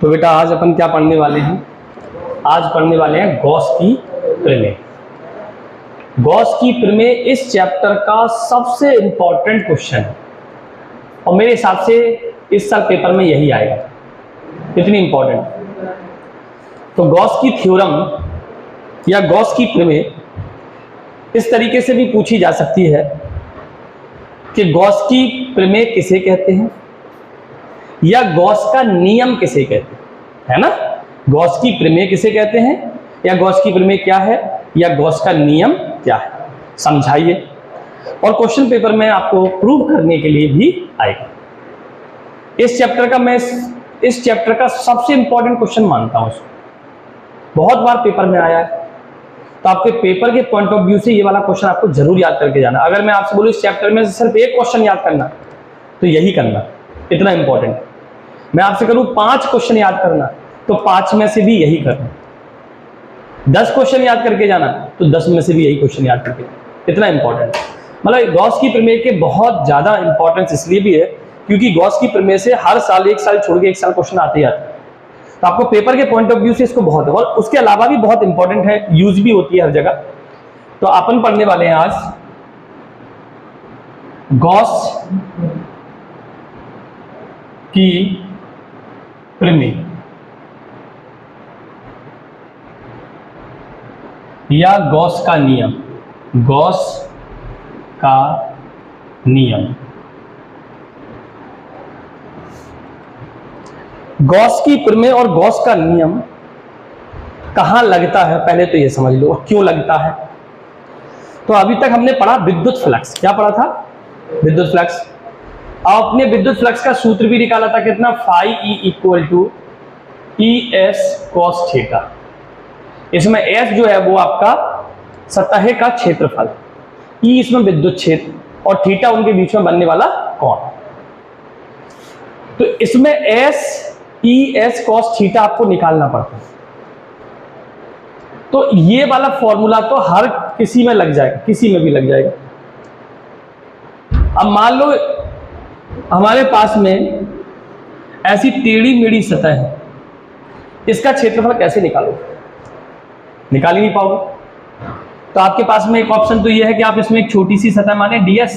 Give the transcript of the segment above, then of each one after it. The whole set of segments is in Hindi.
तो बेटा आज अपन क्या पढ़ने वाले हैं? आज पढ़ने वाले हैं गॉस की प्रमेय। गॉस की प्रमेय इस चैप्टर का सबसे इंपॉर्टेंट क्वेश्चन है और मेरे हिसाब से इस साल पेपर में यही आएगा, इतनी इंपॉर्टेंट। तो गॉस की थ्योरम या गॉस की प्रमेय इस तरीके से भी पूछी जा सकती है कि गॉस की प्रमेय किसे कहते हैं या गॉस का नियम किसे कहते हैं, है ना? गॉस की प्रमेय किसे कहते हैं या गॉस की प्रमेय क्या है या गॉस का नियम क्या है, समझाइए। और क्वेश्चन पेपर में आपको प्रूव करने के लिए भी आएगा। इस चैप्टर का सबसे इंपॉर्टेंट क्वेश्चन मानता हूं इसको, बहुत बार पेपर में आया है, तो आपके पेपर के पॉइंट ऑफ व्यू से ये वाला क्वेश्चन आपको जरूर याद करके जाना। अगर मैं आपसे बोलूं इस चैप्टर में से सिर्फ एक क्वेश्चन याद करना, तो यही करना, इतना इंपॉर्टेंट। मैं आपसे करूं 5 क्वेश्चन याद करना, तो 5 में से भी यही करना। 10 क्वेश्चन याद करके जाना, तो 10 में से भी यही क्वेश्चन याद करके जाना, इतना इंपॉर्टेंट। मतलब गॉस की प्रमेय के बहुत ज्यादा इंपॉर्टेंस इसलिए भी है क्योंकि गॉस की प्रमेय से हर साल एक साल छोड़ के एक साल क्वेश्चन आते ही आते हैं। तो आपको पेपर के पॉइंट ऑफ व्यू से इसको बहुत है, और उसके अलावा भी बहुत इंपॉर्टेंट है, यूज भी होती है हर जगह। तो अपन पढ़ने वाले हैं आज गॉस की प्रमेय या गॉस का नियम। गॉस का नियम। गॉस की प्रमेय और गॉस का नियम कहां लगता है, पहले तो ये समझ लो, और क्यों लगता है। तो अभी तक हमने पढ़ा विद्युत फ्लक्स। क्या पढ़ा था? विद्युत फ्लक्स। आपने विद्युत फ्लक्स का सूत्र भी निकाला था, कितना? Phi E equal to E S cos theta. इसमें एस जो है वो आपका सतह का क्षेत्रफल, ई इसमें विद्युत क्षेत्र और थीटा उनके बीच में बनने वाला कोण। तो इसमें S E S cos theta आपको निकालना पड़ता है। तो ये वाला फॉर्मूला तो हर किसी में लग जाएगा, किसी में भी लग जाएगा। अब मान लो हमारे पास में ऐसी टेढ़ी मेढ़ी सतह है, इसका क्षेत्रफल कैसे निकालोगे? निकाल ही नहीं पाओगे। तो आपके पास में एक ऑप्शन तो ये है कि आप इसमें एक छोटी सी सतह माने ds,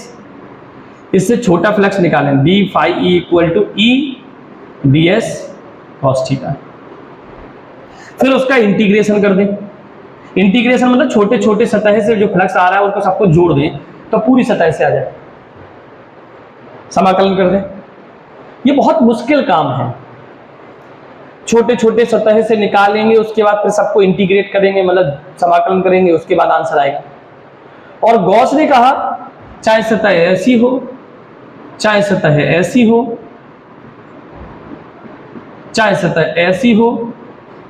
इससे छोटा फ्लक्स निकालें, d phi E equal to E ds cos theta. फिर उसका इंटीग्रेशन कर दें। इंटीग्रेशन मतलब छोटे छोटे सतह से जो फ्लक्स आ रहा है उसको सबको जोड़ दें तो पूरी सतह से आ जाए। समाकलन कर दें। ये बहुत मुश्किल काम है, छोटे छोटे सतह से निकालेंगे, उसके बाद फिर सबको इंटीग्रेट करेंगे, मतलब समाकलन करेंगे, उसके बाद आंसर आएगा। और गॉस ने कहा चाहे सतह ऐसी हो, चाहे सतह ऐसी हो, चाहे सतह ऐसी हो,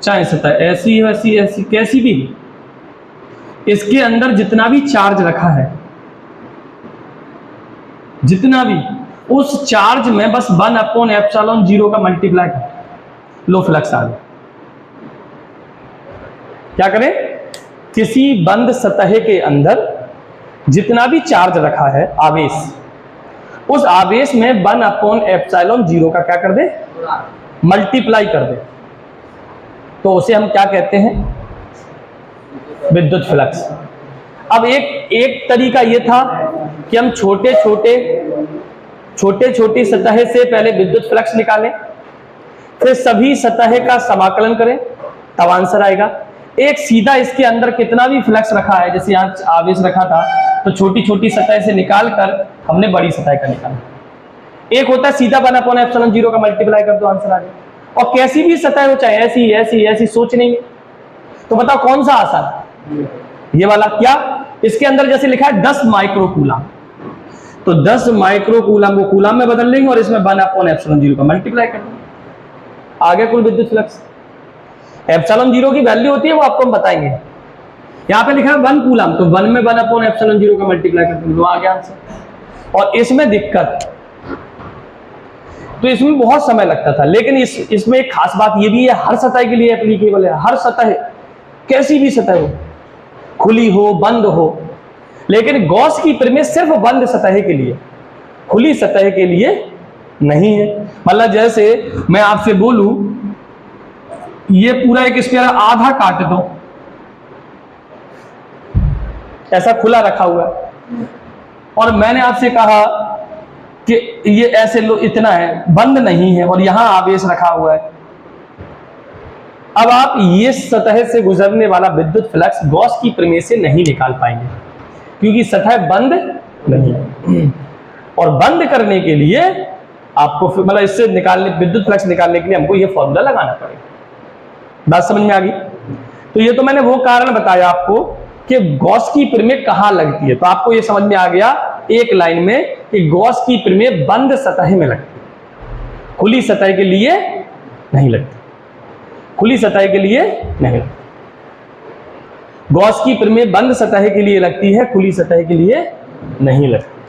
चाहे सतह ऐसी हो, ऐसी ऐसी कैसी भी, इसके अंदर जितना भी चार्ज रखा है, जितना भी, उस चार्ज में बस 1/ε0 का मल्टीप्लाई कर लो, फ्लक्स आ गया। क्या करें? किसी बंद सतह के अंदर जितना भी चार्ज रखा है, आवेश, उस आवेश में 1/ε0 का क्या कर दे? मल्टीप्लाई कर दे। तो उसे हम क्या कहते हैं? विद्युत फ्लक्स। अब एक तरीका यह था कि हम छोटे छोटी सतह से पहले विद्युत फ्लक्स निकालें, फिर सभी सतह का समाकलन करें, तब आंसर आएगा। एक सीधा इसके अंदर कितना भी फ्लक्स रखा है, जैसे यहाँ आवेश रखा था, तो छोटी छोटी सतह से निकाल कर हमने बड़ी सतह का निकाला। एक होता है सीधा 1/ε0 का मल्टीप्लाई कर दो, आंसर आ गया। और कैसी भी सतह हो, चाहे ऐसी ऐसी ऐसी, सोच नहीं। तो बताओ कौन सा आसान? ये वाला। क्या? इसके अंदर जैसे लिखा है 10 माइक्रोकूलम, तो 10 माइक्रोकूलम को कूलम में बदल लेंगे और इसमें 1/ε0 का मल्टीप्लाई कर देंगे, आगे कुल विद्युत फ्लक्स। ε0 की वैल्यू होती है वो आपको हम बताएंगे। यहाँ पे लिखा है 1 कूलम, तो 1 में 1/ε0 का मल्टीप्लाई कर देंगे, आ गया आंसर। और इसमें दिक्कत, तो इसमें बहुत समय लगता था, लेकिन इसमें एक खास बात ये भी है, हर सतह के लिए एप्लीकेबल है। हर सतह, कैसी भी सतह हो, खुली हो बंद हो। लेकिन गॉस की प्रमेय सिर्फ बंद सतह के लिए, खुली सतह के लिए नहीं है। मतलब जैसे मैं आपसे बोलूं ये पूरा एक स्फीयर आधा काट दो, ऐसा खुला रखा हुआ है, और मैंने आपसे कहा कि ये ऐसे लो इतना है, बंद नहीं है, और यहां आवेश रखा हुआ है। अब आप ये सतह से गुजरने वाला विद्युत फ्लक्स गॉस की प्रमेय से नहीं निकाल पाएंगे, क्योंकि सतह बंद नहीं है। और बंद करने के लिए आपको मतलब इससे निकालने, विद्युत फ्लक्स निकालने के लिए हमको ये फॉर्मूला लगाना पड़ेगा। बात समझ में आ गई? तो ये तो मैंने वो कारण बताया आपको कि गॉस की प्रमेय कहां लगती है, तो आपको ये समझ में आ गया एक लाइन में कि गॉस की प्रमेय बंद सतह में लगती है, खुली सतह के लिए नहीं लगती, खुली सतह के लिए नहीं लगती। गॉस की प्रमेय बंद सतह के लिए लगती है, खुली सतह के लिए नहीं लगती।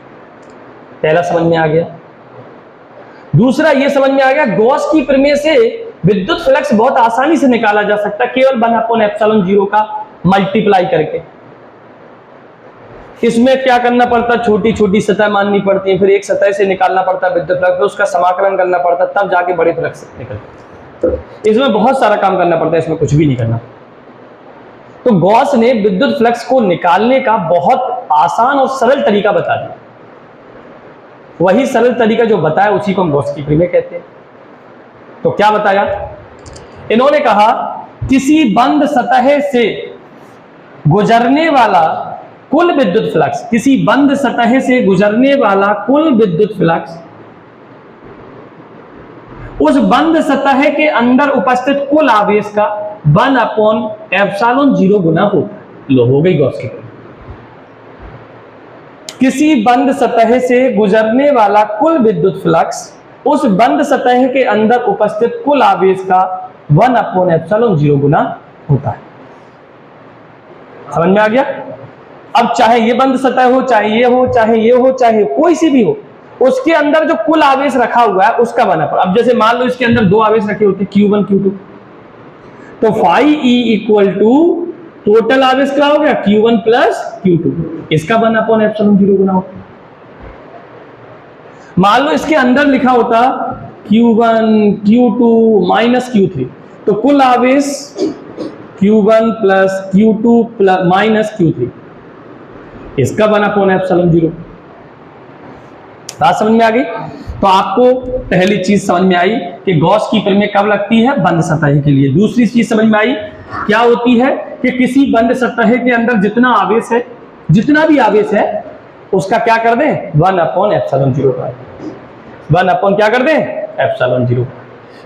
पहला समझ में आ गया। दूसरा ये समझ में आ गया गॉस की प्रमेय से विद्युत फ्लक्स बहुत आसानी से निकाला जा सकता है, केवल 1/ε0 का मल्टीप्लाई करके। इसमें क्या करना पड़ता, छोटी छोटी सतह माननी पड़ती है, फिर एक सतह से निकालना पड़ता है विद्युत फ्लक्स, उसका समाकलन करना पड़ता है, तब जाके बड़े फ्लक्स निकलते हैं। इसमें बहुत सारा काम करना पड़ता है, इसमें कुछ भी नहीं करना। तो गॉस ने विद्युत फ्लक्स को निकालने का बहुत आसान और सरल तरीका बता दिया। वही सरल तरीका जो बताया उसी को हम गॉस की प्रमेय कहते हैं। तो क्या बताया इन्होंने? कहा किसी बंद सतह से गुजरने वाला कुल विद्युत फ्लक्स, किसी बंद सतह से गुजरने वाला कुल विद्युत फ्लक्स उस बंद सतह के अंदर उपस्थित कुल आवेश का 1/ε0 गुना होता है। लो, हो गई गॉस की प्रमेय। किसी बंद सतह से गुजरने वाला कुल विद्युत फ्लक्स उस बंद सतह के अंदर उपस्थित कुल आवेश का 1/ε0 गुना होता है। समझ में आ गया? अब चाहे ये बंद सतह हो, चाहे ये हो, चाहे ये हो, चाहे कोई सी भी हो, उसके अंदर जो कुल आवेश रखा हुआ है उसका बना। अब जैसे मान लो इसके अंदर दो आवेश रखे होते Q1 Q2, तो phi E equal to total आवेश क्या हो गया Q1 प्लस Q2, इसका 1/ε0 गुना होता। मान लो इसके अंदर लिखा होता Q1 Q2 माइनस Q3, तो कुल आवेश Q1 plus Q2 plus minus Q3, इसका 1/ε0। बात समझ में आ गई? तो आपको पहली चीज समझ में आई कि गॉस की प्रमेय कब लगती है, बंद सतह के लिए। दूसरी चीज समझ में आई क्या होती है कि किसी बंद सतह के अंदर जितना आवेश है, जितना भी आवेश है, उसका क्या कर दें 1/ε0 का 1/ क्या कर दें ε0।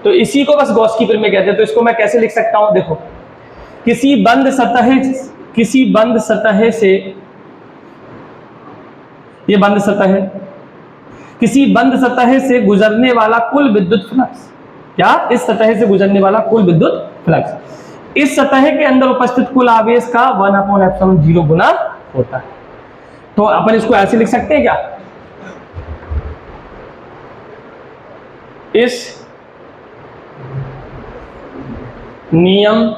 तो इसी को बस गॉस की प्रमेय कहते हैं। तो इसको मैं कैसे लिख सकता हूं? देखो, किसी बंद सतह से, ये बंद सतह है, किसी बंद सतह से गुजरने वाला कुल विद्युत फ्लक्स, क्या इस सतह से गुजरने वाला कुल विद्युत फ्लक्स इस सतह के अंदर उपस्थित कुल आवेश का 1/ε0 गुना होता है। तो अपन इसको ऐसे लिख सकते हैं क्या? इस नियम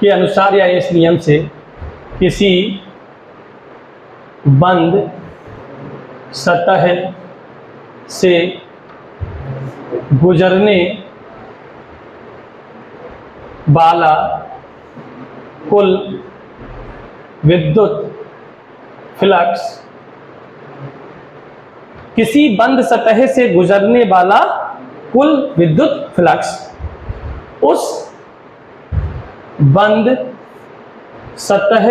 के अनुसार या इस नियम से किसी बंद सतह से गुजरने वाला कुल विद्युत फ्लक्स, किसी बंद सतह से गुजरने वाला कुल विद्युत फ्लक्स उस बंद सतह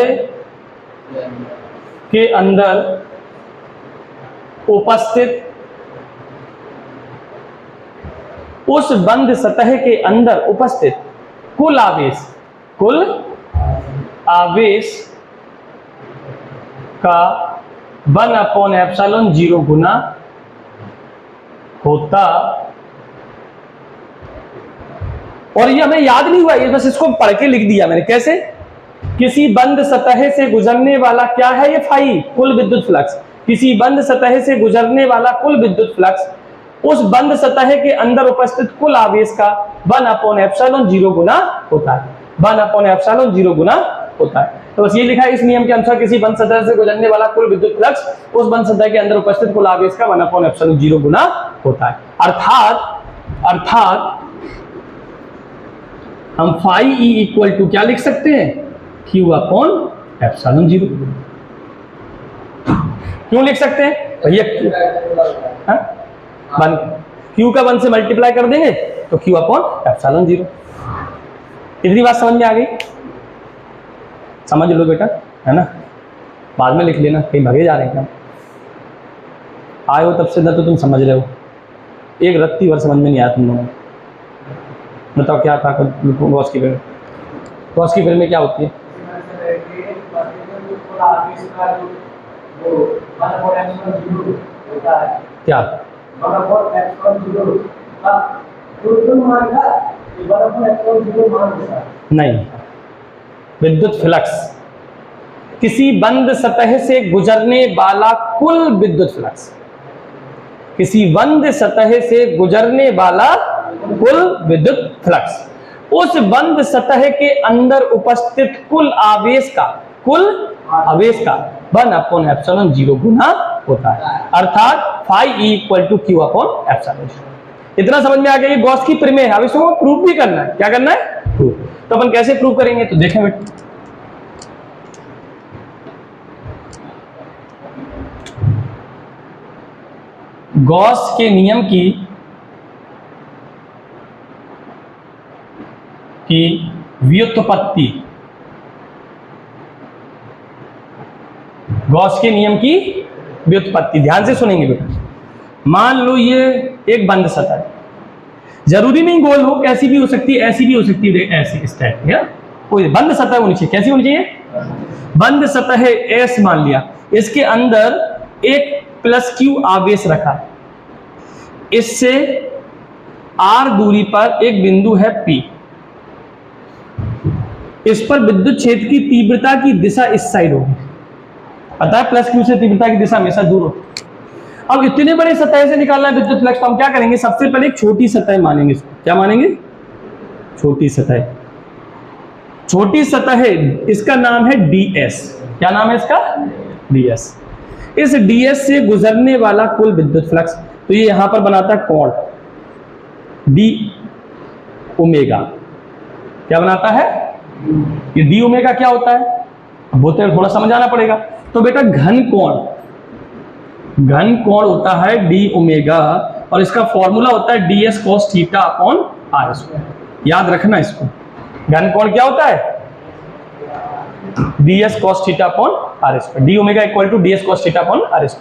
के अंदर उपस्थित, उस बंद सतह के अंदर उपस्थित कुल आवेश का 1/ε0 गुना होता। और ये हमें याद नहीं हुआ, ये बस इसको पढ़ के लिख दिया मैंने। कैसे? किसी बंद सतह से गुजरने वाला क्या है, ये फाई कुल विद्युत फ्लक्स, किसी बंद सतह से गुजरने वाला कुल विद्युत फ्लक्स उस बंद सतह के अंदर उपस्थित कुल आवेश का 1/ε0 गुना होता है, 1/ε0 गुना होता है। तो बस ये लिखा है, इस नियम के अनुसार किसी बंद सतह से गुजरने वाला कुल विद्युत फ्लक्स उस बंद सतह के अंदर उपस्थित कुल आवेश का 1/ε0 गुना होता है। अर्थात हम फाई ई इक्वल टू क्या लिख सकते हैं, Q/ε0। क्यों लिख सकते हैं भैया, Q का 1 से मल्टीप्लाई कर देंगे तो Q/ε0। इतनी बात समझ में आ गई? समझ लो बेटा, है ना, बाद में लिख लेना, कहीं भगे जा रहे हैं क्या? आए हो तब से ना तो तुम समझ रहे हो, एक रत्ती भर समझ में नहीं आया तुम लोगों को। बताओ क्या था गॉस की पिरामिड? गॉस की पिरामिड में क्या होती है? क्या नहीं, विद्युत फ्लक्स, किसी बंद सतह से गुजरने वाला कुल विद्युत फ्लक्स, किसी बंद सतह से गुजरने वाला कुल विद्युत फ्लक्स उस बंद सतह के अंदर उपस्थित कुल आवेश का 1/ε0 गुना होता है। अर्थात phi E equal to Q/ε0। इतना समझ में आ गया? ये गॉस की प्रमेय है। अब इसको प्रूफ भी करना है। क्या करना है? प्रूफ। तो अपन कैसे प्रूव करेंगे, तो देखें बेटा, गॉस के नियम की व्युत्पत्ति, गॉस के नियम की व्युत्पत्ति ध्यान से सुनेंगे बेटा। मान लो ये एक बंद सतह है, जरूरी नहीं गोल हो, कैसी भी हो सकती है, ऐसी भी हो सकती है, ऐसी इस टाइप की, कोई बंद सतह होनी चाहिए। कैसी होनी चाहिए? बंद सतह है एस मान लिया, इसके अंदर एक +Q आवेश रखा, इससे R दूरी पर एक बिंदु है P, इस पर विद्युत क्षेत्र की तीव्रता की दिशा इस साइड होगी। पता है +Q से तीव्रता की दिशा हमेशा दूर होती है। अब इतने बड़े सतह से निकालना है विद्युत फ्लक्स, तो हम क्या करेंगे, सबसे पहले एक छोटी सतह मानेंगे। क्या मानेंगे? छोटी सतह। छोटी सतह है, इसका नाम है ds। क्या नाम है इसका? ds। इस ds से गुजरने वाला कुल विद्युत फ्लक्स, तो ये यहां पर बनाता है कोण d ओमेगा। क्या बनाता है? ये d ओमेगा क्या होता है, अब वो तो थोड़ा समझाना पड़ेगा। तो बेटा घन कोण होता है d ओमेगा, और इसका फॉर्मूला होता है ds cos θ/r²। याद रखना इसको। घन कोण क्या होता है? ds cos θ/r²। d omega equal to ds cos θ/r²।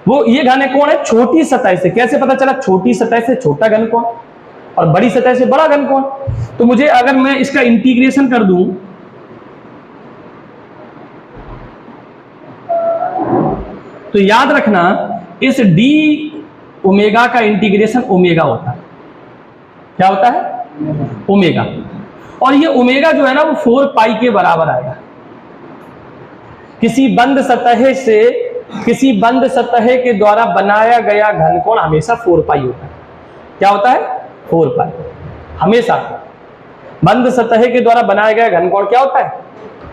वो ये घन कोण है छोटी सतह से। कैसे पता चला? छोटी सतह से छोटा घन कोण और बड़ी सतह से बड़ा घन कोण। तो मुझे अगर मैं इसका इंटीग्रेशन कर दूं, तो याद रखना इस d ओमेगा का इंटीग्रेशन ओमेगा होता है। क्या होता है? ओमेगा। और ये ओमेगा जो है ना वो 4 पाई के बराबर आएगा। किसी बंद सतह के द्वारा बनाया गया घनकोण हमेशा 4 पाई होता है। क्या होता है? 4 पाई। हमेशा बंद सतह के द्वारा बनाया गया घनकोण क्या होता है?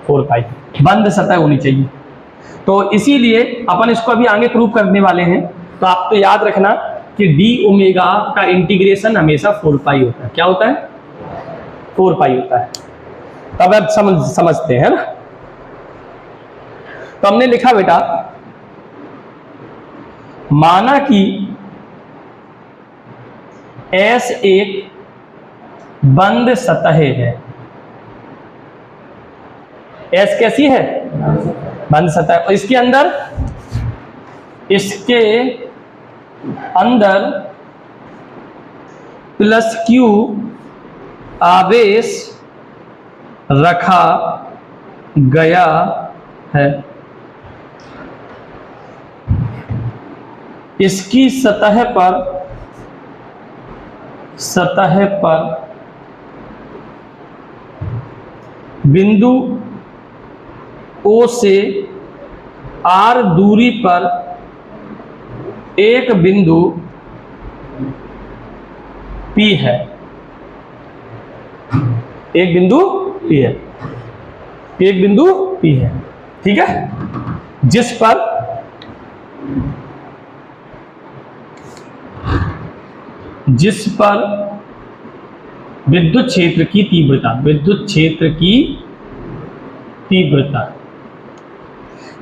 4 पाई। बंद सतह होनी चाहिए। तो इसीलिए अपन इसको अभी आगे प्रूव करने वाले हैं। तो आप तो याद रखना कि d ओमेगा का इंटीग्रेशन हमेशा 4 पाई होता है। क्या होता है? 4 पाई होता है। तब अब समझते हैं ना। तो हमने लिखा बेटा, माना कि S एक बंद सतह है। S कैसी है? बंद सतह। और इसके अंदर +Q आवेश रखा गया है। इसकी सतह पर बिंदु O से R दूरी पर एक बिंदु P है। एक बिंदु P है। एक बिंदु P है, ठीक है, जिस पर विद्युत क्षेत्र की तीव्रता,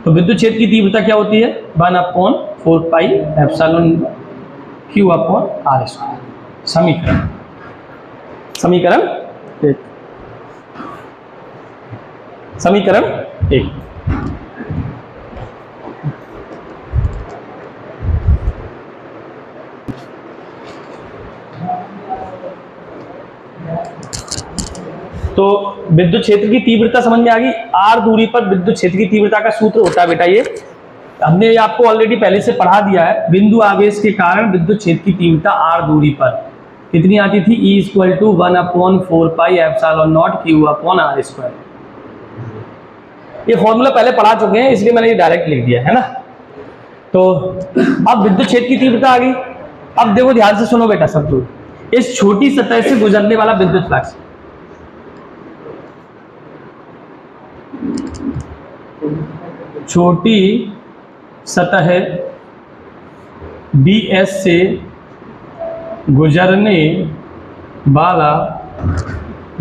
तो विद्युत क्षेत्र की तीव्रता क्या होती है? 1/4πε/Q/r²। समीकरण एक। तो विद्युत क्षेत्र की तीव्रता समझ में आ गई। r दूरी पर विद्युत क्षेत्र की तीव्रता का सूत्र होता है बेटा, ये हमने आपको ऑलरेडी पहले से पढ़ा दिया है। बिंदु आवेश के कारण विद्युत क्षेत्र की तीव्रता r दूरी पर कितनी आती थी? E = 1/4πε/0Q/r²। ये फॉर्मूला पहले पढ़ा चुके हैं, इसलिए मैंने ये डायरेक्ट लिख दिया है ना। तो अब विद्युत क्षेत्र की तीव्रता आ गई। अब देखो ध्यान से सुनो बेटा सब लोग, इस छोटी सतह से गुजरने वाला विद्युत फ्लक्स, छोटी सतह ds से गुजरने वाला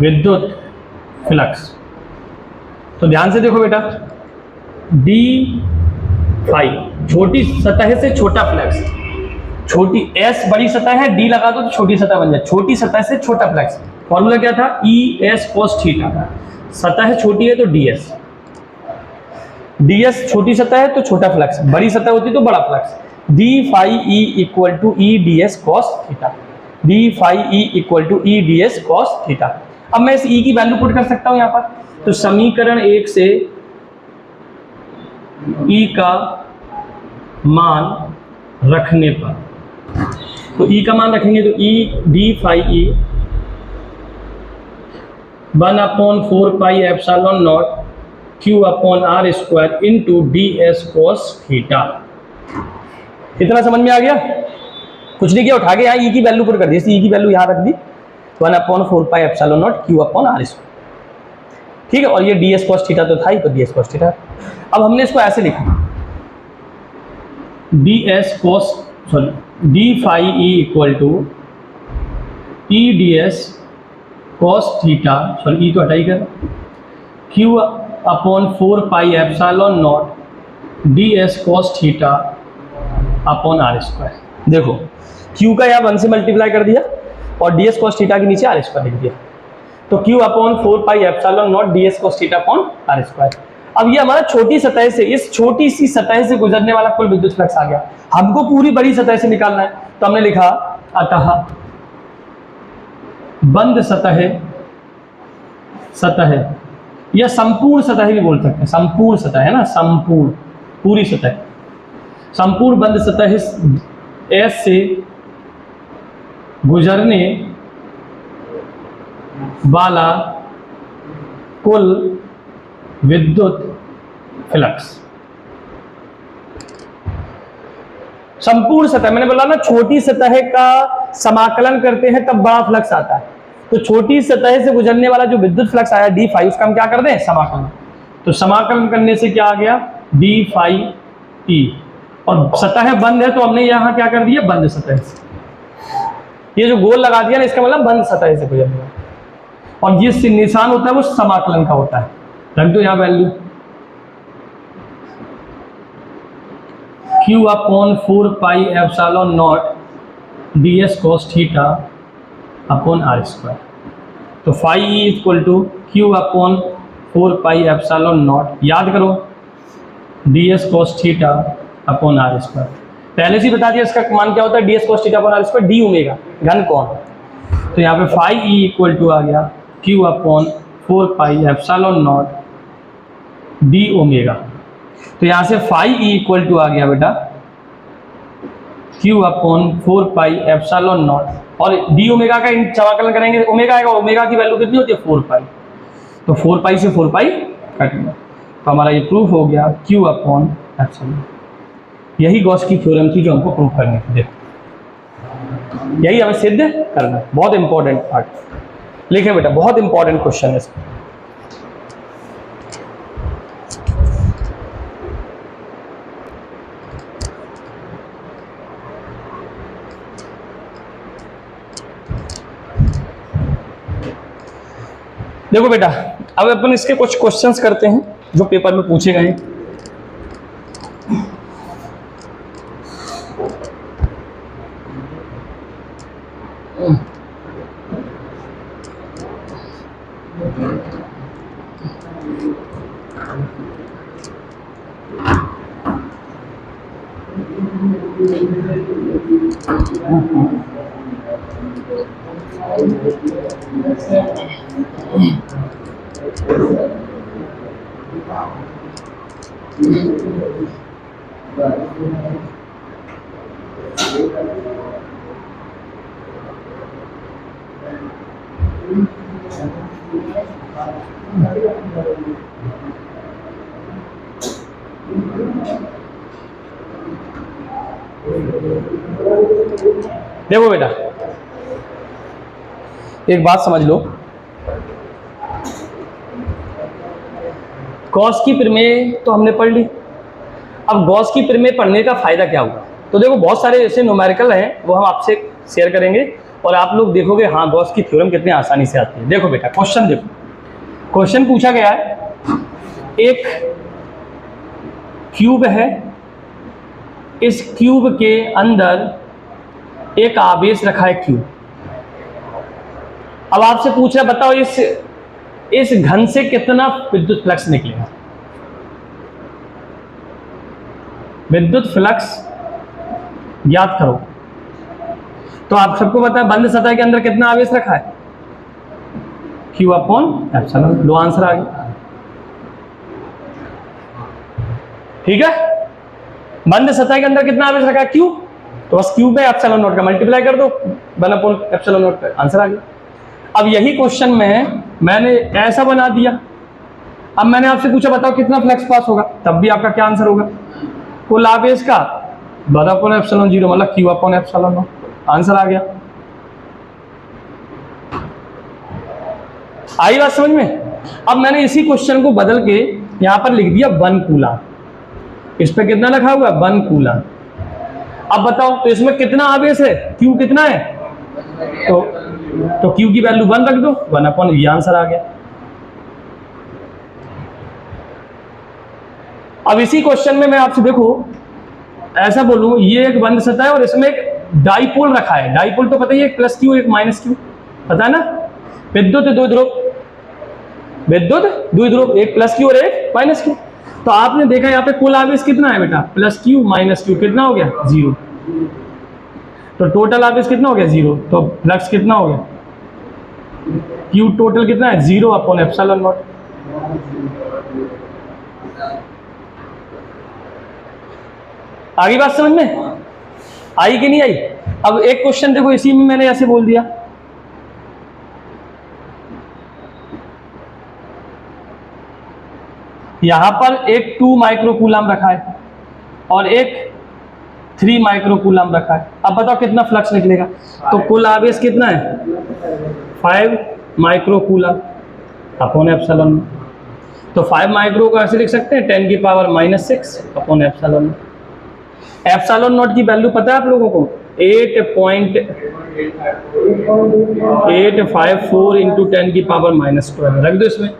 विद्युत फ्लक्स। तो ध्यान से देखो बेटा, d फाई छोटी सतह से छोटा फ्लक्स, छोटी s बड़ी सतह है, d लगा दो तो छोटी सतह बन जाए, छोटी सतह से छोटा फ्लक्स। फॉर्मूला क्या था? ES cos theta. सतह छोटी है तो ds छोटी सतह है तो छोटा फ्लक्स, बड़ी सतह होती तो बड़ा flux. d phi E = E ds cos theta, d phi E = E ds cos theta. अब मैं इस E की वैल्यू पुट कर सकता हूं यहां पर, तो समीकरण 1 से E का मान रखने पर, तो E का मान रखेंगे तो E d phi E 1/4πε/0 Q/r² into ds cos theta. इतना समझ में आ गया? कुछ नहीं किया, उठा के यहाँ E की वैल्यू पुट कर दी, E की वैल्यू यहाँ रख दी 1/4πε/0 Q/r², ठीक है। और ये ds cos थीटा तो था ही, तो ds cos थीटा। अब हमने इसको ऐसे लिखा, d phi E = E ds cos theta, sorry E तो हटाई कर, Q/4πε/0 ds cos theta r²। देखो Q का यहाँ 1 से मल्टीप्लाई कर दिया और ds cos थीटा के नीचे r² लिख दिया, तो Q/4πε/0 ds cos theta r²। अब ये हमारा छोटी सतह से, इस छोटी सी सतह से गुजरने वाला कुल विद्युत फ्लक्स आ गया। हमको पूरी बड़ी सतह से निकालना है, तो हमने लिखा अतः बंद सतह या संपूर्ण सतह भी बोल सकते हैं, संपूर्ण सतह है ना, संपूर्ण पूरी सतह, संपूर्ण बंद सतह S से गुजरने वाला कुल विद्युत फ्लक्स। संपूर्ण सतह, मैंने बोला ना छोटी सतह का समाकलन करते हैं तब बड़ा फ्लक्स आता है, तो छोटी सतह से गुजरने वाला जो विद्युत फ्लक्स आया d फाई, उसका हम क्या कर दें? समाकलन। तो समाकलन करने से क्या आ गया? d फाई E, और सतह बंद है तो हमने यहां क्या कर दिया? बंद सतह से, ये जो गोल लगा दिया ना, इसका मतलब बंद सतह से गुजरने वाला, और ये निशान होता है वो समाकलन का होता है। रख दो यहां value, Q/4πε/0 ds cos theta r²। तो फाई E = Q/4πε/0, याद करो ds cos थीटा r²। पहले से बता दिया इसका मान क्या होता है, ds cos theta r², d omega घन कोण। तो यहाँ पे फाई E = आ गया Q/4πε/0 d ओमेगा। तो यहाँ से फाई E = आ गया बेटा Q/4πε/0, और d ओमेगा का समाकलन करेंगे, ओमेगा आएगा, ओमेगा की वैल्यू कितनी होती है? 4π, तो 4π से 4π कट गया, तो हमारा ये प्रूफ हो गया Q/ε। यही गॉस की थ्योरम थी जो हमको प्रूफ करनी थी, यही हमें सिद्ध करना है। बहुत इंपॉर्टेंट पार्ट लिखे बेटा, बहुत इंपॉर्टेंट क्वेश्चन है। देखो बेटा, अब अपन इसके कुछ क्वेश्चंस करते हैं जो पेपर में पूछे गए हैं। देखो बेटा, एक बात समझ लो, गॉस की प्रमेय तो हमने पढ़ ली। अब गॉस की प्रमेय पढ़ने का फायदा क्या हुआ? तो देखो, बहुत सारे ऐसे न्यूमेरिकल हैं वो हम आपसे शेयर करेंगे और आप लोग देखोगे हाँ गॉस की थ्योरम कितने आसानी से आती है। देखो बेटा, क्वेश्चन देखो, क्वेश्चन पूछा गया है, एक क्यूब है, इस क्यूब के अंदर एक आवेश रखा है क्यूब। अब आपसे पूछ रहा, बताओ इस घन से कितना विद्युत फ्लक्स निकलेगा? विद्युत फ्लक्स ज्ञात करो। तो आप सबको पता है बंद सतह के अंदर कितना आवेश रखा है? Q upon epsilon. लो, आंसर आ गया। ठीक है, बंद सतह के अंदर कितना आवेश रखा है? Q। तो बस Q में एप्सिलॉन नॉट का मल्टीप्लाई कर दो, 1 अपॉन एप्सिलॉन नॉट का आंसर आ गया। अब यही क्वेश्चन में मैंने ऐसा बना दिया, अब मैंने आपसे पूछा बताओ कितना फ्लक्स पास होगा, तब भी आपका क्या आंसर होगा? कुल आवेश का 1 अपॉन एप्सिलॉन 0 मतलब Q upon epsilon not, answer आ गया। आई बात समझ में? अब मैंने इसी क्वेश्चन को बदल के यहां पर लिख दिया 1 कूलम। इस पे कितना लिखा हुआ है? 1 कूलम। अब बताओ तो इसमें कितना आवेश है? Q कितना है? तो Q की वैल्यू 1 रख दो, 1 अपॉन, ये आंसर आ गया। अब इसी क्वेश्चन में मैं आपसे देखो ऐसा बोलूं, ये एक बंद सतह है और इसमें एक डाइपोल रखा है। डाइपोल तो पता ही है, एक प्लस Q एक माइनस Q, पता है ना? विद्युत द्विध्रुव, एक प्लस Q और एक माइनस Q। तो आपने देखा यहाँ पे कुल आवेश कितना है बेटा? प्लस Q माइनस Q, कितना हो गया? 0। तो टोटल आवेश कितना हो गया? 0। तो फ्लक्स कितना हो गया? Q टोटल कितना है? 0 अपॉन एप्सिलॉन नॉट। आगे बात समझ में आई कि नहीं आई? अब एक क्वेश्चन देखो, इसी में मैंने ऐसे बोल दिया, यहां पर एक 2 माइक्रोकूलम रखा है और एक 3 माइक्रोकूलम रखा है। अब बताओ कितना फ्लक्स निकलेगा? तो कुल आवेश कितना है? 5 माइक्रोकूलम अपॉन एप्सिलॉन। तो 5 माइक्रो को ऐसे लिख सकते हैं 10 की power -6 upon epsilon. Epsilon not की वैल्यू पता है आप लोगों को? 8.854 इंटू 10 की पावर -12 रख दो इसमें।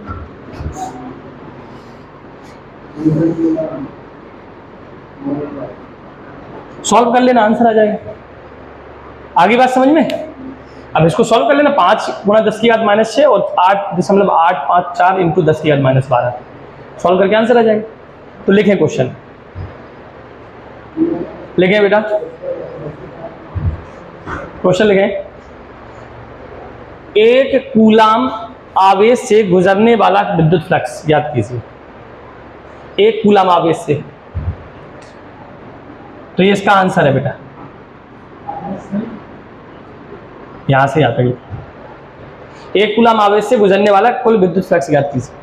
सॉल्व कर लेना, आंसर आ जाएगा। आगे बात समझ में? अब इसको सॉल्व कर लेना, 5 गुणा 10 की घात -6 और 8.854 इंटू 10 की घात -12 सॉल्व करके आंसर आ जाएगा। तो लिखें क्वेश्चन, लिखें बेटा, क्वेश्चन लिखें। एक कूलम आवेश से गुजरने वाला विद्युत फ्लक्स याद कीजिए, एक कूलम आवेश से, तो ये इसका आंसर है बेटा, यहां से आता है। एक कूलम आवेश से गुजरने वाला कुल विद्युत फ्लक्स याद कीजिए।